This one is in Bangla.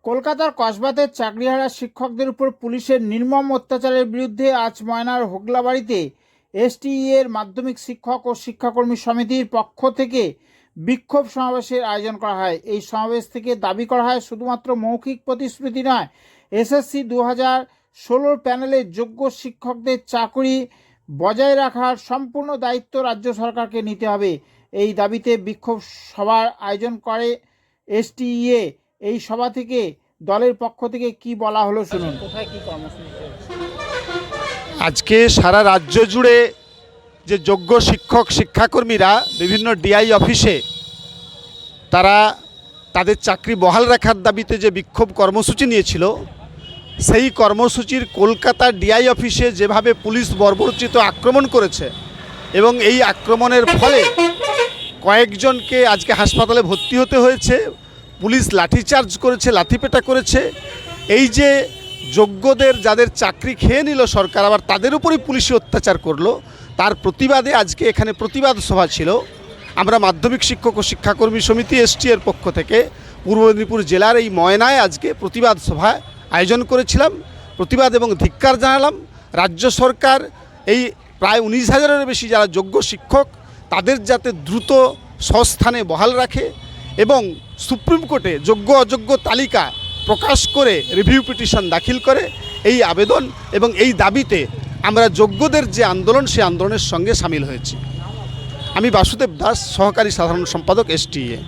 কলকাতার কসবাতে চাকরিহারা শিক্ষকদের উপর পুলিশের নির্মম অত্যাচারের বিরুদ্ধে আজ ময়নার হোগলাবাড়িতে এসটিইএর মাধ্যমিক শিক্ষক ও শিক্ষাকর্মী সমিতির পক্ষ থেকে বিক্ষোভ সমাবেশের আয়োজন করা হয়। এই সমাবেশ থেকে দাবি করা হয় শুধুমাত্র মৌখিক প্রতিশ্রুতি নয়, এসএসসি 2016 প্যানেলের যোগ্য শিক্ষকদের চাকরি বজায় রাখার সম্পূর্ণ দায়িত্ব রাজ্য সরকারকে নিতে হবে। এই দাবিতে বিক্ষোভ সভার আয়োজন করে এসটিইএ। এই সভা থেকে দলের পক্ষ থেকে কি বলা হলো শুনুন। কোথায় কি কর্মসূচি? আজকে সারা রাজ্য জুড়ে যে যোগ্য শিক্ষক শিক্ষাকর্মীরা বিভিন্ন ডিআই অফিসে তারা তাদের চাকরি বহাল রাখার দাবিতে যে বিক্ষোভ কর্মসূচি নিয়েছিল, সেই কর্মসূচির কলকাতা ডিআই অফিসে যেভাবে পুলিশ বর্বরোচিত আক্রমণ করেছে এবং এই আক্রমণের ফলে কয়েকজনকে আজকে হাসপাতালে ভর্তি হতে হয়েছে, পুলিশ লাঠিচার্জ করেছে, লাঠিপেটা করেছে। এই যে যোগ্যদের যাদের চাকরি খেয়ে নিল সরকার, আবার তাদের উপরই পুলিশি অত্যাচার করলো, তার প্রতিবাদে আজকে এখানে প্রতিবাদ সভা ছিল। আমরা মাধ্যমিক শিক্ষক ও শিক্ষাকর্মী সমিতি এসটিএর পক্ষ থেকে পূর্ব মেদিনীপুর জেলার এই ময়নায় আজকে প্রতিবাদ সভা আয়োজন করেছিলাম। প্রতিবাদ এবং ধিক্কার জানালাম রাজ্য সরকার এই প্রায় 19,000-এর বেশি যারা যোগ্য শিক্ষক তাদের যাতে দ্রুত স্বস্থানে বহাল রাখে এবং সুপ্রিম কোর্টে যোগ্য অযোগ্য তালিকা প্রকাশ করে রিভিউ পিটিশন দাখিল করে, এই আবেদন এবং এই দাবিতে আমরা যোগ্যদের যে আন্দোলন, সেই আন্দোলনের সঙ্গে সামিল হয়েছি। আমি বাসুদেব দাস, সহকারী সাধারণ সম্পাদক এসটিইএ।